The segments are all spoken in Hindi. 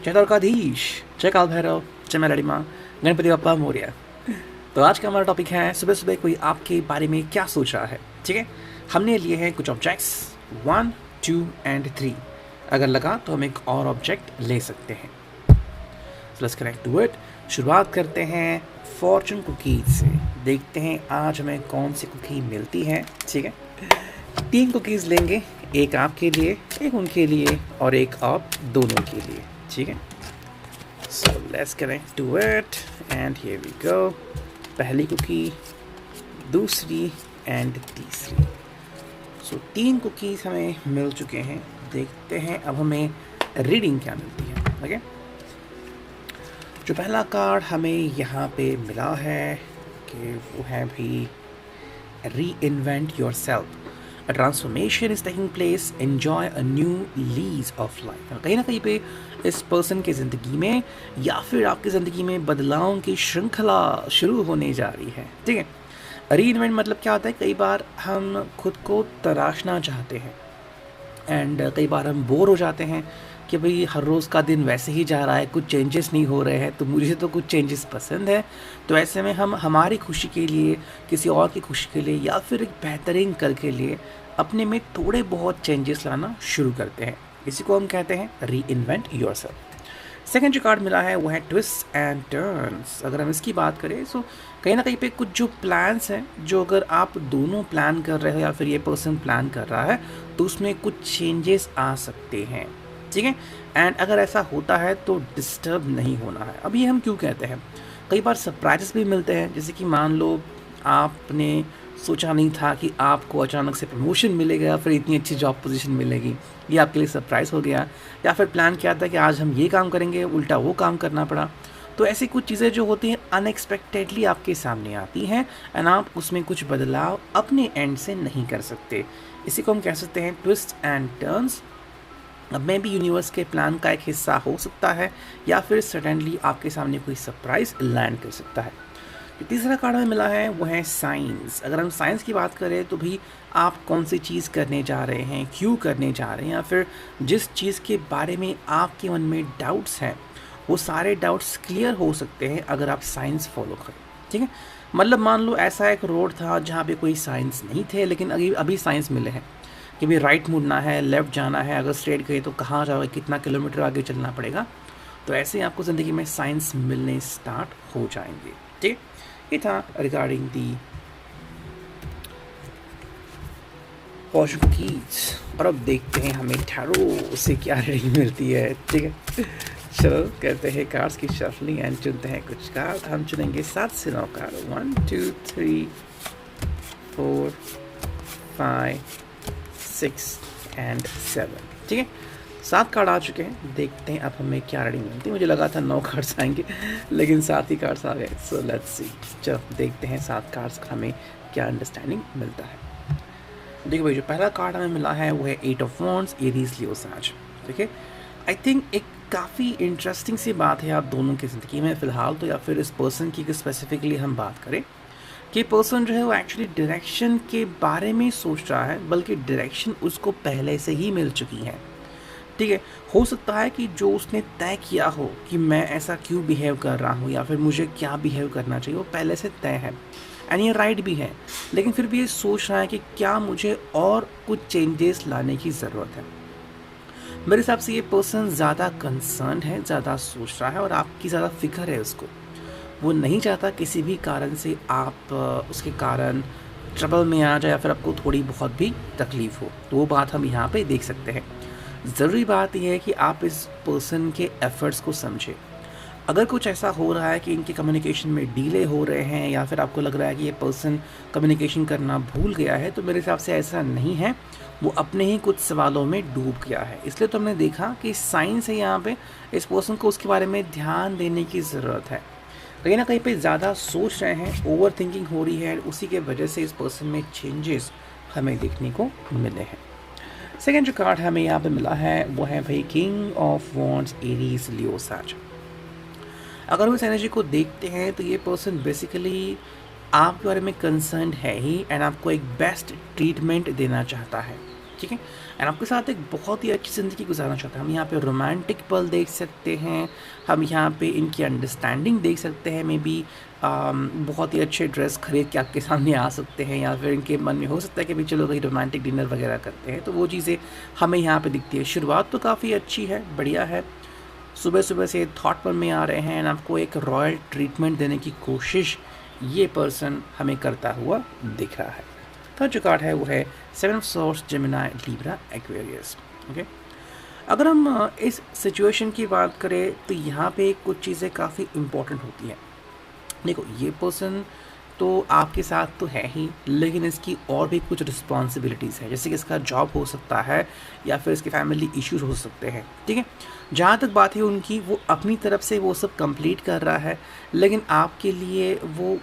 जय द्वारकाधीश, जय काल भैरव, जय मैं लड़ी माँ, गणपति बप्पा मोरया। तो आज का हमारा टॉपिक है सुबह सुबह कोई आपके बारे में क्या सोच रहा है। ठीक है, हमने लिए हैं कुछ ऑब्जेक्ट्स 1, 2 एंड 3। अगर लगा तो हम एक और ऑब्जेक्ट ले सकते हैं। Let's connect to it. शुरुआत करते हैं फॉर्चून कुकीज से। देखते हैं आज हमें कौन सी कुकी मिलती है। ठीक है, 3 कुकीज़ लेंगे, एक आपके लिए, एक उनके लिए और एक आप दोनों के लिए। ठीक है, so let's connect to it and here we go. पहली कुकी, दूसरी एंड तीसरी। सो 3 कुकीज़ हमें मिल चुके हैं। देखते हैं अब हमें रीडिंग क्या मिलती है। ओके, जो पहला कार्ड हमें यहाँ पे मिला है कि वो है भी reinvent yourself, A transformation is taking place. Enjoy a new lease of life. कहीं ना कहीं पे इस पर्सन की ज़िंदगी में या फिर आपकी ज़िंदगी में बदलावों की श्रृंखला शुरू होने जा रही है। ठीक है, रीइन्वेंट मतलब क्या होता है, कई बार हम खुद को तराशना चाहते हैं एंड कई बार हम बोर हो जाते हैं कि भाई हर रोज़ का दिन वैसे ही जा रहा है, कुछ चेंजेस नहीं हो रहे हैं, तो मुझे तो कुछ चेंजेस पसंद है। तो ऐसे में हम हमारी खुशी के लिए, किसी और की खुशी के लिए या फिर एक बेहतरीन कल के लिए अपने में थोड़े बहुत चेंजेस लाना शुरू करते हैं। इसी को हम कहते हैं री इन्वेंट योरसेल्फ। सेकेंड जो कार्ड मिला है वो है ट्विस्ट एंड टर्न्स। अगर हम इसकी बात करें तो कहीं ना कहीं पे कुछ जो प्लान्स हैं, जो अगर आप दोनों प्लान कर रहे हो या फिर ये पर्सन प्लान कर रहा है, तो उसमें कुछ चेंजेस आ सकते हैं। ठीक है, एंड अगर ऐसा होता है तो डिस्टर्ब नहीं होना है। अब ये हम क्यों कहते हैं, कई बार सरप्राइजेस भी मिलते हैं। जैसे कि मान लो आपने सोचा नहीं था कि आपको अचानक से प्रमोशन मिलेगा, फिर इतनी अच्छी जॉब पोजीशन मिलेगी, ये आपके लिए सरप्राइज़ हो गया। या फिर प्लान किया था कि आज हम ये काम करेंगे, उल्टा वो काम करना पड़ा। तो ऐसी कुछ चीज़ें जो होती हैं अनएक्सपेक्टेडली आपके सामने आती हैं एंड आप उसमें कुछ बदलाव अपने एंड से नहीं कर सकते। इसी को हम कह सकते हैं ट्विस्ट एंड टर्न्स। अब मैं भी यूनिवर्स के प्लान का एक हिस्सा हो सकता है या फिर सडनली आपके सामने कोई सरप्राइज लैंड कर सकता है। जो तीसरा कार्ड हमें मिला है वो है साइंस। अगर हम साइंस की बात करें तो भी आप कौन सी चीज़ करने जा रहे हैं, क्यों करने जा रहे हैं, या फिर जिस चीज़ के बारे में आपके मन में डाउट्स हैं, वो सारे डाउट्स क्लियर हो सकते हैं अगर आप साइंस फॉलो करें। ठीक है, मतलब मान लो ऐसा एक रोड था जहाँ पे कोई साइंस नहीं थे, लेकिन अभी साइंस मिले हैं कि भी राइट मुड़ना है, लेफ़्ट जाना है, अगर स्ट्रेट गए तो कहाँ जाओगे, कितना किलोमीटर आगे चलना पड़ेगा। तो ऐसे आपको ज़िंदगी में साइंस मिलने स्टार्ट हो जाएंगे। ठीक, ये था रिगार्डिंग दी फॉर्चून कुकीज। और अब देखते हैं हमें टैरो से क्या रीडिंग मिलती है। ठीक है, चलो करते हैं कार्ड्स की शफलिंग एंड चुनते हैं कुछ कार्ड। हम चुनेंगे 7 से 9 कार्ड, 1 2 3 4 5 6 एंड 7। ठीक है, 7 कार्ड आ चुके हैं। देखते हैं अब हमें क्या रीडिंग मिलती है। मुझे लगा था 9 कार्ड्स आएंगे, लेकिन 7 ही कार्ड्स आ गए। सो लेट्स सी, चलो देखते हैं 7 कार्ड्स का हमें क्या अंडरस्टैंडिंग मिलता है। देखो भाई, जो पहला कार्ड हमें मिला है वो है 8 ऑफ वॉन्ड्स, एरीज लियो साज। ठीक है, आई थिंक एक काफ़ी इंटरेस्टिंग सी बात है आप दोनों की ज़िंदगी में फ़िलहाल तो, या फिर इस पर्सन की स्पेसिफिकली हम बात करें कि पर्सन जो है वो एक्चुअली डायरेक्शन के बारे में सोच रहा है, बल्कि डायरेक्शन उसको पहले से ही मिल चुकी है। ठीक है, हो सकता है कि जो उसने तय किया हो कि मैं ऐसा क्यों बिहेव कर रहा हूँ या फिर मुझे क्या बिहेव करना चाहिए, वो पहले से तय है एंड ये राइट भी है, लेकिन फिर भी ये सोच रहा है कि क्या मुझे और कुछ चेंजेस लाने की ज़रूरत है। मेरे हिसाब से ये पर्सन ज़्यादा कंसर्न है, ज़्यादा सोच रहा है और आपकी ज़्यादा फिक्र है उसको। वो नहीं चाहता किसी भी कारण से आप उसके कारण ट्रबल में आ जाए या फिर आपको थोड़ी बहुत भी तकलीफ़ हो। तो वो बात हम यहाँ पे देख सकते हैं। ज़रूरी बात यह है कि आप इस पर्सन के एफ़र्ट्स को समझें। अगर कुछ ऐसा हो रहा है कि इनके कम्युनिकेशन में डीले हो रहे हैं या फिर आपको लग रहा है कि ये पर्सन कम्युनिकेशन करना भूल गया है, तो मेरे हिसाब से ऐसा नहीं है। वो अपने ही कुछ सवालों में डूब गया है। इसलिए तो हमने देखा कि साइंस है यहाँ पे, इस पर्सन को उसके बारे में ध्यान देने की ज़रूरत है। कहीं ना कहीं पे ज़्यादा सोच रहे हैं, ओवर थिंकिंग हो रही है, उसी के वजह से इस पर्सन में चेंजेस हमें देखने को मिले हैं। सेकेंड जो कार्ड हमें यहाँ पे मिला है वो है भाई king of wands, Aries Leo साज। अगर हम इस एनर्जी को देखते हैं तो ये पर्सन बेसिकली आपके बारे में कंसर्न है ही एंड आपको एक बेस्ट ट्रीटमेंट देना चाहता है। ठीक है। एंड आपके साथ एक बहुत ही अच्छी ज़िंदगी गुजारना चाहते हैं। हम यहाँ पे रोमांटिक पल देख सकते हैं, हम यहाँ पे इनकी अंडरस्टैंडिंग देख सकते हैं, मे बी बहुत ही अच्छे ड्रेस खरीद के आपके सामने आ सकते हैं, या फिर इनके मन में हो सकता है कि भाई चलो कहीं रोमांटिक डिनर वगैरह करते हैं, तो वो चीज़ें हमें यहाँ पे दिखती है। शुरुआत तो काफ़ी अच्छी है, बढ़िया है। सुबह सुबह से थॉट मन में आ रहे हैं एंड आपको एक रॉयल ट्रीटमेंट देने की कोशिश ये पर्सन हमें करता हुआ दिख रहा है। थर्ड जो कार्ड है वो है 7 of source, Gemini, Libra, Aquarius. Okay, अगर हम इस सिचुएशन की बात करें तो यहाँ पे कुछ चीज़ें काफ़ी इम्पोर्टेंट होती हैं। देखो, ये पर्सन तो आपके साथ तो है ही, लेकिन इसकी और भी कुछ रिस्पॉन्सिबिलिटीज़ है, जैसे कि इसका जॉब हो सकता है या फिर इसके फैमिली इश्यूज हो सकते हैं। ठीक है, जहाँ तक बात है उनकी, वो अपनी तरफ से वो सब कंप्लीट कर रहा है, लेकिन आपके लिए वो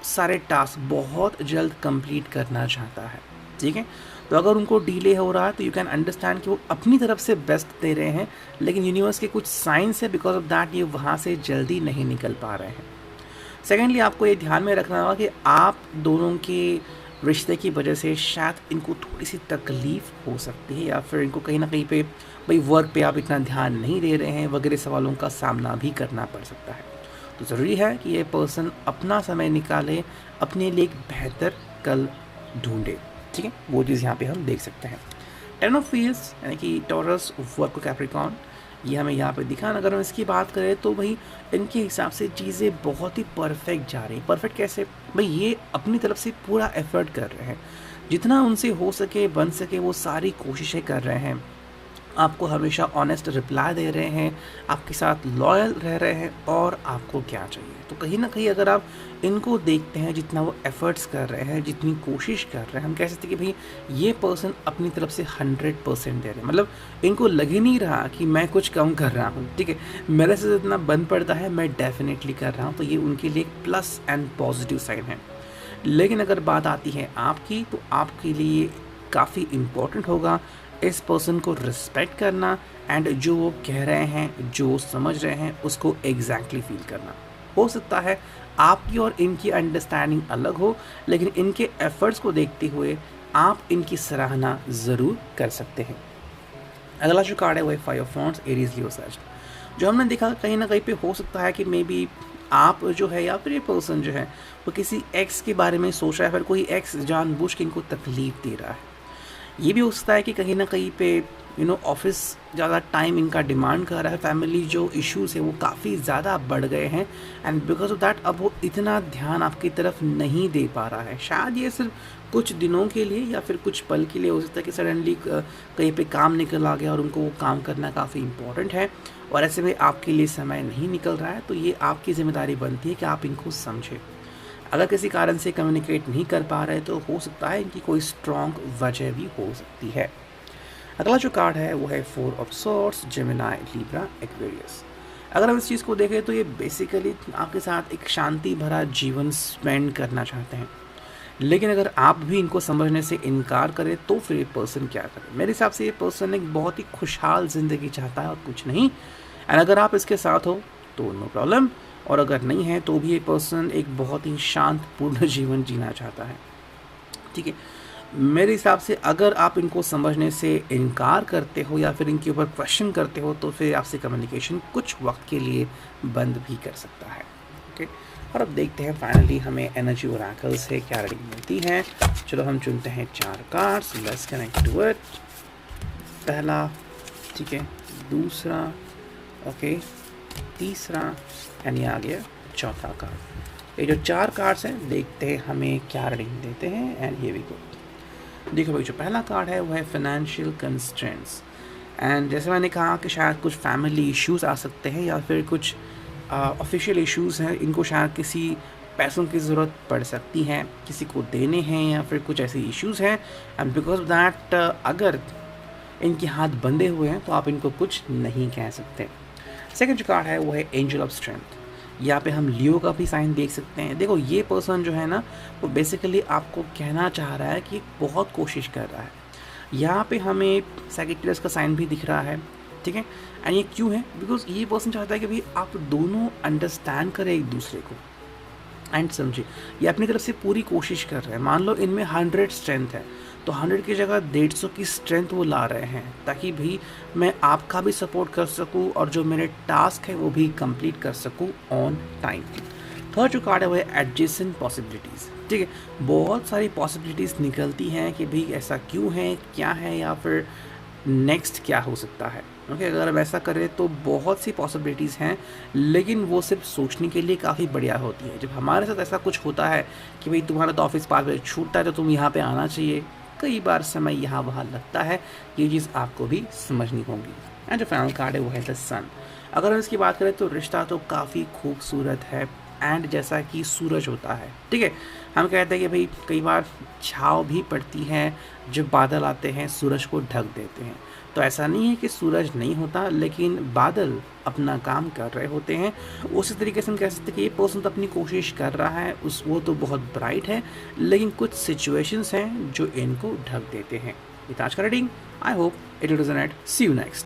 सारे टास्क बहुत जल्द कंप्लीट करना चाहता है। ठीक है, तो अगर उनको डिले हो रहा है तो यू कैन अंडरस्टैंड कि वो अपनी तरफ से बेस्ट दे रहे हैं, लेकिन यूनिवर्स के कुछ साइंस है, बिकॉज ऑफ दैट ये वहाँ से जल्दी नहीं निकल पा रहे हैं। सेकेंडली, आपको ये ध्यान में रखना होगा कि आप दोनों के रिश्ते की वजह से शायद इनको थोड़ी सी तकलीफ़ हो सकती है, या फिर इनको कहीं ना कहीं पे भाई वर्क पे आप इतना ध्यान नहीं दे रहे हैं वगैरह सवालों का सामना भी करना पड़ सकता है। तो ज़रूरी है कि ये पर्सन अपना समय निकाले, अपने लिए एक बेहतर कल ढूंढे। ठीक है, वो चीज़ यहाँ पे हम देख सकते हैं। 10 ऑफ व्हील्स यानी कि टॉरस, वर्क, कैप्रिकॉर्न, ये हमें यहाँ पे दिखा। अगर हम इसकी बात करें तो भाई इनके हिसाब से चीज़ें बहुत ही परफेक्ट जा रही हैं। परफेक्ट कैसे? भाई ये अपनी तरफ से पूरा एफर्ट कर रहे हैं, जितना उनसे हो सके बन सके वो सारी कोशिशें कर रहे हैं, आपको हमेशा ऑनेस्ट रिप्लाई दे रहे हैं, आपके साथ लॉयल रह रहे हैं, और आपको क्या चाहिए। तो कहीं ना कहीं अगर आप इनको देखते हैं, जितना वो एफर्ट्स कर रहे हैं, जितनी कोशिश कर रहे हैं, हम कह सकते हैं कि भाई ये पर्सन अपनी तरफ से 100% दे रहे हैं। मतलब इनको लग ही नहीं रहा कि मैं कुछ कम कर रहा हूँ। ठीक है, मेरे से जितना बन पड़ता है मैं डेफिनेटली कर रहा हूँ, तो ये उनके लिए एक प्लस एंड पॉजिटिव साइन है। लेकिन अगर बात आती है आपकी, तो आपके लिए काफ़ी इम्पोर्टेंट होगा इस पर्सन को रिस्पेक्ट करना, एंड जो वो कह रहे हैं, जो वो समझ रहे हैं, उसको एग्जैक्टली फील करना। हो सकता है आपकी और इनकी अंडरस्टैंडिंग अलग हो, लेकिन इनके एफर्ट्स को देखते हुए आप इनकी सराहना ज़रूर कर सकते हैं। अगला जो कार्ड है वो है 5 of wands, Aries, Leo, Sagittarius. जो हमने देखा कहीं ना कहीं पे हो सकता है कि मे बी आप जो है या फिर ये पर्सन जो है वो किसी एक्स के बारे में सोच रहा है, फिर कोई एक्स जानबूझ के इनको तकलीफ दे रहा है। ये भी हो सकता है कि कहीं ना कहीं पे ऑफिस ज़्यादा टाइम इनका डिमांड कर रहा है, फैमिली जो इश्यूज़ है वो काफ़ी ज़्यादा बढ़ गए हैं, एंड बिकॉज ऑफ दैट अब वो इतना ध्यान आपकी तरफ नहीं दे पा रहा है। शायद ये सिर्फ कुछ दिनों के लिए या फिर कुछ पल के लिए हो सकता है कि सडनली कहीं पे काम निकल आ गया और उनको वो काम करना काफ़ी इम्पोर्टेंट है, और ऐसे में आपके लिए समय नहीं निकल रहा है। तो ये आपकी जिम्मेदारी बनती है कि आप इनको समझें। अगर किसी कारण से कम्युनिकेट नहीं कर पा रहे तो हो सकता है इनकी कोई स्ट्रॉन्ग वजह भी हो सकती है। अगला जो कार्ड है वो है 4 of swords, Gemini, Libra, Aquarius. अगर हम इस चीज़ को देखें तो ये बेसिकली आपके साथ एक शांति भरा जीवन स्पेंड करना चाहते हैं, लेकिन अगर आप भी इनको समझने से इनकार करें तो फिर ये पर्सन क्या करे? मेरे हिसाब से ये पर्सन एक बहुत ही खुशहाल ज़िंदगी चाहता है और कुछ नहीं। एंड अगर आप इसके साथ हो तो नो प्रॉब्लम, और अगर नहीं है तो भी ये पर्सन एक बहुत ही शांतपूर्ण जीवन जीना चाहता है। ठीक है, मेरे हिसाब से अगर आप इनको समझने से इनकार करते हो या फिर इनके ऊपर क्वेश्चन करते हो तो फिर आपसे कम्युनिकेशन कुछ वक्त के लिए बंद भी कर सकता है। ओके, और अब देखते हैं फाइनली हमें एनर्जी ओरेकल से क्या रीडिंग मिलती है। चलो हम चुनते हैं 4 cards, let's connect to it. पहला, ठीक है, दूसरा, ओके, तीसरा, एंड ये आ गया चौथा कार्ड। ये जो 4 कार्ड्स हैं, देखते हैं हमें क्या रीडिंग देते हैं, एंड ये भी गुड। देखो भाई, जो पहला कार्ड है वो है फाइनेंशियल कंस्ट्रेंट्स, एंड जैसे मैंने कहा कि शायद कुछ फैमिली इश्यूज़ आ सकते हैं या फिर कुछ ऑफिशियल इश्यूज़ हैं, इनको शायद किसी पैसों की ज़रूरत पड़ सकती है, किसी को देने हैं या फिर कुछ ऐसे इश्यूज़ हैं, एंड बिकॉज ऑफ दैट अगर इनके हाथ बंधे हुए हैं तो आप इनको कुछ नहीं कह सकते। सेकंड जो कार्ड है वो है एंजल ऑफ स्ट्रेंथ। यहाँ पे हम लियो का भी साइन देख सकते हैं। देखो, ये पर्सन जो है ना वो बेसिकली आपको कहना चाह रहा है कि बहुत कोशिश कर रहा है। यहाँ पे हमें सैजिटेरियस का साइन भी दिख रहा है। ठीक है, एंड ये क्यों है? बिकॉज ये पर्सन चाहता है कि भाई आप दोनों अंडरस्टैंड करें एक दूसरे को। एंड समझिए ये अपनी तरफ से पूरी कोशिश कर रहे हैं। मान लो इनमें 100 स्ट्रेंथ है तो 100 की जगह 150 की स्ट्रेंथ वो ला रहे हैं ताकि भी मैं आपका भी सपोर्ट कर सकूं और जो मेरे टास्क है वो भी कंप्लीट कर सकूं ऑन टाइम। थर्ड जो कार्ड है वो है एडजेसेंट पॉसिबिलिटीज़। ठीक है, बहुत सारी पॉसिबिलिटीज़ निकलती हैं कि भाई ऐसा क्यों है, क्या है, या फिर नेक्स्ट क्या हो सकता है। ओके, अगर हम ऐसा करें तो बहुत सी पॉसिबिलिटीज़ हैं, लेकिन वो सिर्फ सोचने के लिए काफ़ी बढ़िया होती है। जब हमारे साथ ऐसा कुछ होता है कि भाई तुम्हारा तो ऑफिस 5 बजे छूटता है तो तुम यहाँ पे आना चाहिए, कई बार समय यहाँ वहाँ लगता है, ये चीज़ आपको भी समझनी होगी। एंड जो फाइनल कार्ड है वो है द सन। अगर हम इसकी बात करें तो रिश्ता तो काफ़ी खूबसूरत है एंड जैसा कि सूरज होता है। ठीक है, हम कहते हैं कि भाई कई बार छाँव भी पड़ती है, जब बादल आते हैं सूरज को ढक देते हैं। तो ऐसा नहीं है कि सूरज नहीं होता, लेकिन बादल अपना काम कर रहे होते हैं। उसी तरीके से हम कह सकते हैं कि ये पर्सन तो अपनी कोशिश कर रहा है, वो तो बहुत ब्राइट है, लेकिन कुछ सिचुएशंस हैं जो इनको ढक देते हैं। ये आज का reading, I hope it will resonate. See you next.